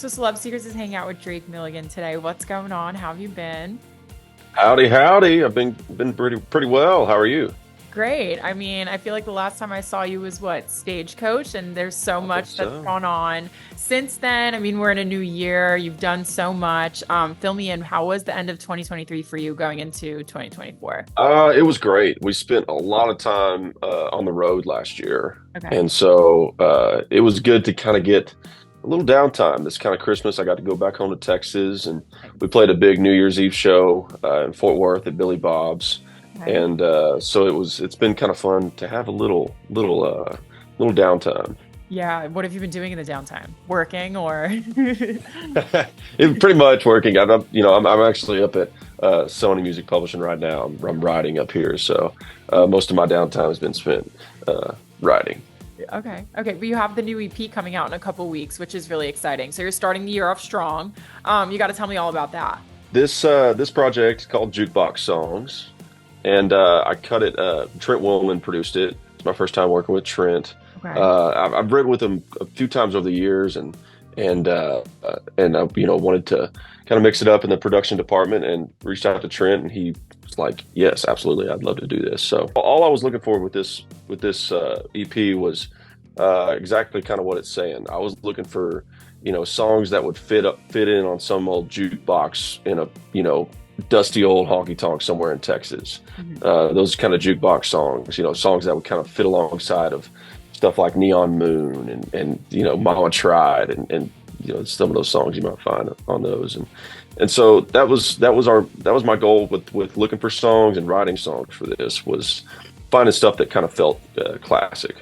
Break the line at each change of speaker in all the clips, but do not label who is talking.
So Celeb Secrets is hanging out with Drake Milligan today. What's going on? How have you been?
Howdy, howdy. I've been pretty well. How are you?
Great. I mean, I feel like the last time I saw you was what, Stagecoach, and there's so
I think
much that's
so.
gone on since then. I mean, we're in a new year. You've done so much. Fill me in. How was the end of 2023 for you going into 2024?
It was great. We spent a lot of time on the road last year,
Okay.
and so it was good to kind of get a little downtime. This kind of Christmas, I got to go back home to Texas, and we
Nice.
played a big New Year's Eve show in Fort Worth at Billy Bob's,
Okay.
and so it's been kind of fun to have a little downtime.
Yeah. What have you been doing in the downtime? Working or?
It's pretty much working. I'm actually up at Sony Music Publishing right now. I'm writing up here, so most of my downtime has been spent writing.
Okay. Okay. But you have the new EP coming out in a couple weeks, which is really exciting. So you're starting the year off strong. You got to tell me all about that.
This project is called Jukebox Songs, and I cut it. Trent Willman produced it. It's my first time working with Trent.
Okay.
I've written with him a few times over the years, and I wanted to kind of mix it up in the production department, and reached out to Trent, and he was like, "Yes, absolutely, I'd love to do this." So all I was looking for with this EP was exactly kind of what it's saying. I was looking for songs that would fit in on some old jukebox in a dusty old honky tonk somewhere in Texas.
Mhm.
Those kind of jukebox songs, songs that would kind of fit alongside of stuff like Neon Moon and Mama Tried and some of those songs you might find on those, and so that was my goal with looking for songs and writing songs for this, was finding stuff that kind of felt classic.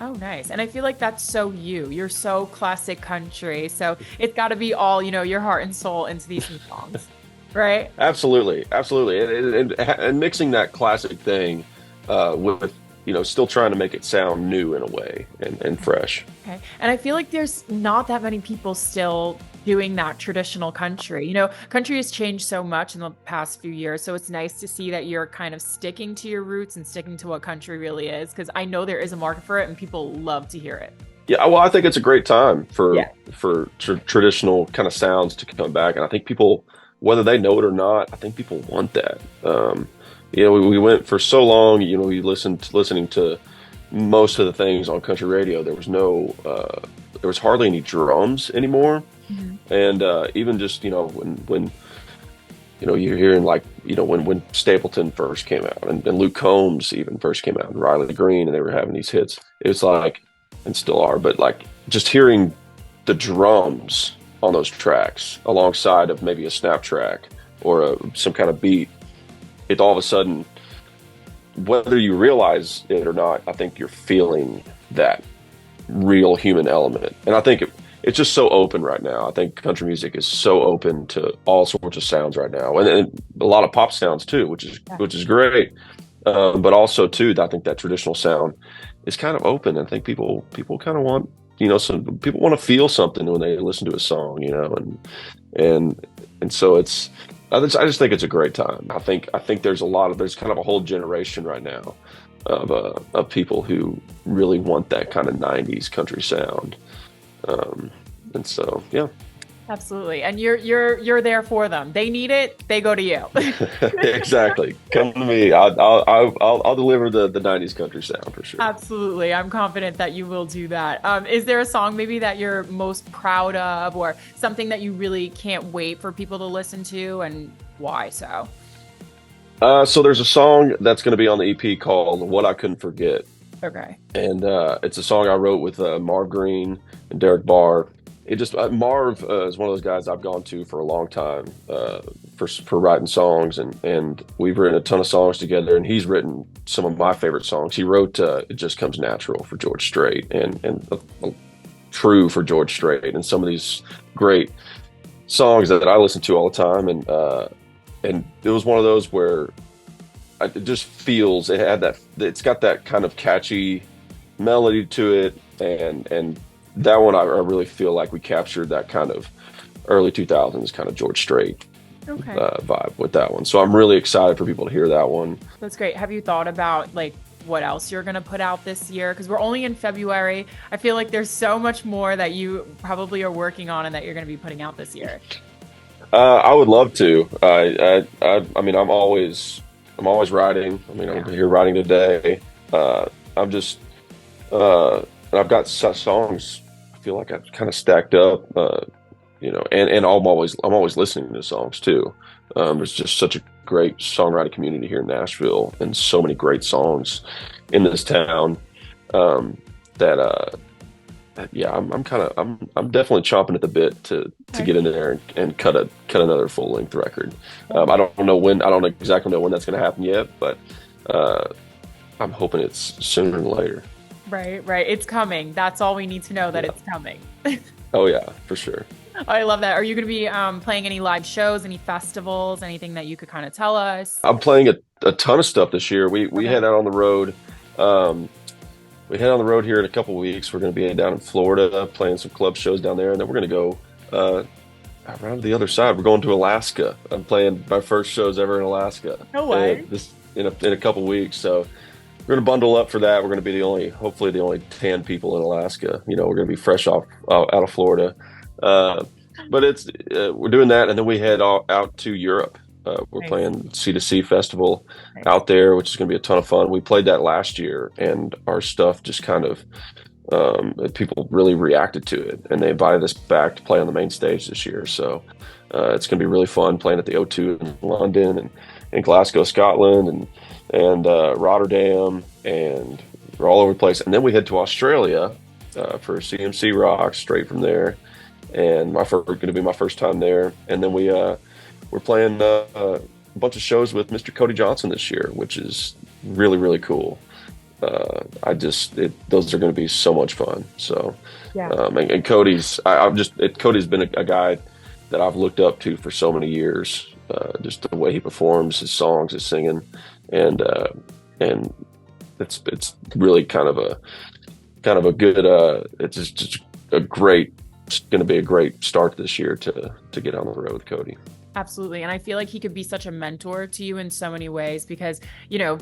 Oh, nice. And I feel like that's so you. You're so classic country. So it's got to be all, your heart and soul into these new songs, right?
Absolutely, absolutely, and mixing that classic thing with still trying to make it sound new in a way and fresh.
Okay. And I feel like there's not that many people still doing that traditional country. Country has changed so much in the past few years. So it's nice to see that you're kind of sticking to your roots and sticking to what country really is, because I know there is a market for it and people love to hear it.
Yeah, well, I think it's a great time for
Yeah.
traditional kind of sounds to come back, and I think people, whether they know it or not, I think people want that. We went for so long. We listening to most of the things on country radio. There was hardly any drums anymore,
Mhm.
and even just when you're hearing like when Stapleton first came out, and Luke Combs even first came out, and Riley Green, and they were having these hits. It's like, and still are, but like just hearing the drums on those tracks alongside of maybe a snap track or some kind of beat, it all of a sudden, whether you realize it or not, I think you're feeling that real human element. And I think it's just so open right now. I think country music is so open to all sorts of sounds right now, and a lot of pop sounds too,
Yeah.
which is great. But also too, I think that traditional sound is kind of open. I think people kind of want, some people want to feel something when they listen to a song, and so I just think it's a great time. I think there's kind of a whole generation right now of people who really want that kind of '90s country sound, and so yeah.
Absolutely. And you're there for them. They need it, they go to you.
Exactly. Come to me. I'll deliver the '90s country sound for sure.
Absolutely. I'm confident that you will do that. Is there a song maybe that you're most proud of, or something that you really can't wait for people to listen to, and why so?
So there's a song that's going to be on the EP called "What I Couldn't Forget,"
Okay.
and it's a song I wrote with Marv Green and Derek Barr. Marv is one of those guys I've gone to for a long time for writing songs, and we've written a ton of songs together, and he's written some of my favorite songs. He wrote "It Just Comes Natural" for George Strait, and "True" for George Strait, and some of these great songs that I listen to all the time, and it was one of those where it just feels, it's got that kind of catchy melody to it, and that one I really feel like we captured that kind of early 2000s kind of George Strait
Okay.
vibe with that one. So I'm really excited for people to hear that one.
That's great. Have you thought about like what else you're going to put out this year? Because we're only in February. I feel like there's so much more that you probably are working on and that you're going to be putting out this year.
I would love to. I mean, I'm always writing. I mean, I'm
Yeah.
here writing today. I'm just, and I've got such songs. I feel like I've kind of stacked up, and I'm always listening to songs too. There's just such a great songwriting community here in Nashville, and so many great songs in this town. Um, that yeah, I'm definitely chomping at the bit to get in there and cut another full length record. I don't exactly know when that's going to happen yet, but uh, I'm hoping it's sooner than later.
Right, right. It's coming. That's all we need to know, that
Yeah.
it's coming.
Oh yeah, for sure.
I love that. Are you going to be playing any live shows, any festivals, anything that you could kind of tell us?
I'm playing a ton of stuff this year. We
Okay.
head out on the road. Um, we head on the road here in a couple weeks. We're going to be down in Florida playing some club shows down there, and then we're going to go around to the other side. We're going to Alaska. I'm playing my first shows ever in Alaska
No way.
this in a couple weeks. So we're going to bundle up for that. We're going to be hopefully the only tan people in Alaska. We're going to be fresh off out of Florida. But we're doing that, and then we head out to Europe. We're
Nice.
playing C2C Festival
Nice.
out there, which is going to be a ton of fun. We played that last year, and our stuff just kind of people really reacted to it, and they invited us back to play on the main stage this year. So it's going to be really fun playing at the O2 in London and in Glasgow, Scotland, and Rotterdam, and we're all over the place. And then we head to Australia for CMC Rock straight from there, and going to be my first time there. And then we're playing a bunch of shows with Mr. Cody Johnson this year, which is really really cool. Those are going to be so much fun. So,
Yeah.
and Cody's been a guy that I've looked up to for so many years. Just the way he performs his songs, his singing, and it's really kind of a good. Just a great. It's going to be a great start this year to get on the road with Cody.
Absolutely. And I feel like he could be such a mentor to you in so many ways because,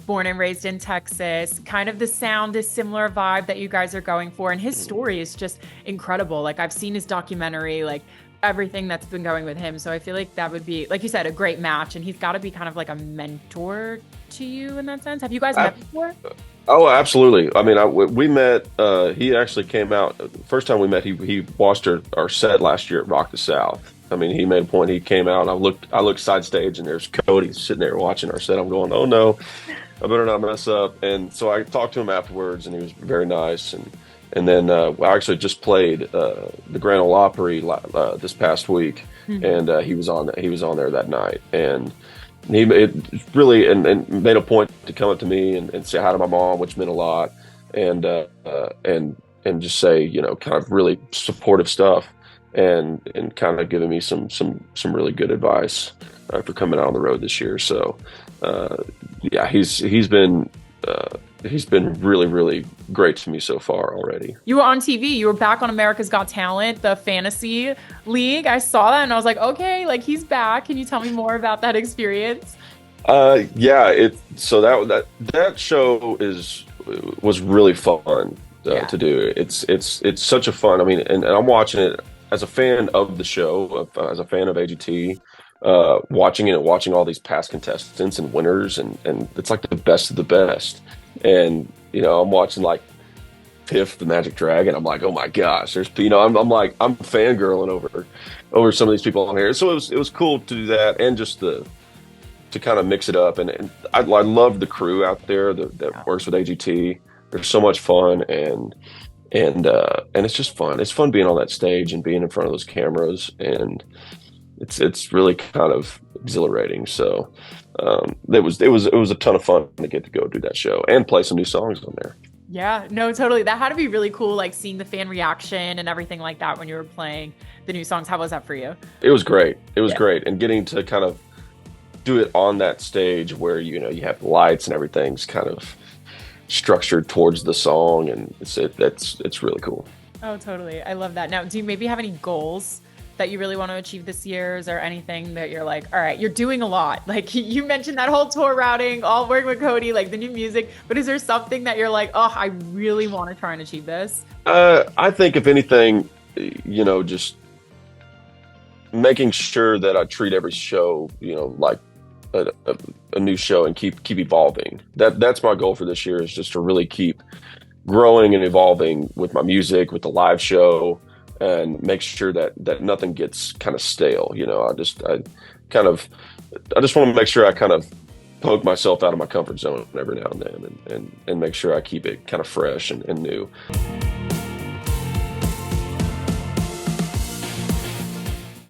born and raised in Texas, kind of the sound, this similar vibe that you guys are going for. And his story is just incredible. Like, I've seen his documentary, like everything that's been going with him. So I feel like that would be, like you said, a great match. And he's got to be kind of like a mentor to you in that sense. Have you guys met before?
Oh, absolutely. I mean, we met. He actually came out. First time we met, he watched our set last year at Rock the South. I mean, he made a point. He came out. And I looked side stage, and there's Cody sitting there watching our set. I'm going, oh no, I better not mess up. And so I talked to him afterwards, and he was very nice. And then I actually just played the Grand Ole Opry this past week, and he was on there that night, and really and made a point to come up to me and say hi to my mom, which meant a lot, and just say kind of really supportive stuff, and kind of giving me some really good advice for coming out on the road this year. So yeah, he's been really really great to me so far already.
You were on TV. You were back on America's Got Talent, the fantasy league. I saw that and I was like, okay, like he's back. Can you tell me more about that experience?
Yeah, so that show was really fun
Yeah.
to do. It's such a fun. I mean, and I'm watching it as a fan of the show, as a fan of AGT, watching it and watching all these past contestants and winners, and it's like the best of the best. And I'm watching like Piff the Magic Dragon. I'm like, oh my gosh, I'm like I'm fangirling over some of these people on here. So it was cool to do that, and just to kind of mix it up. And I love the crew out there that works with AGT. They're so much fun, and it's just fun. It's fun being on that stage and being in front of those cameras, and it's really kind of exhilarating. So it was a ton of fun to get to go do that show and play some new songs on there.
Yeah, no, totally. That had to be really cool, like seeing the fan reaction and everything like that when you were playing the new songs. How was that for you?
It was great. It was
Yeah.
great, and getting to kind of do it on that stage where you have lights and everything's kind of structured towards the song, and it's really cool.
Oh, totally. I love that. Now, do you maybe have any goals that you really want to achieve this year? Is there anything that you're like, all right, you're doing a lot? Like you mentioned that whole tour routing, all working with Cody, like the new music, but is there something that you're like, oh, I really want to try and achieve this?
I think if anything, just making sure that I treat every show, like a new show and keep evolving. That's my goal for this year, is just to really keep growing and evolving with my music, with the live show, and make sure that nothing gets kind of stale. I just want to make sure I kind of poke myself out of my comfort zone every now and then, and make sure I keep it kind of fresh and new.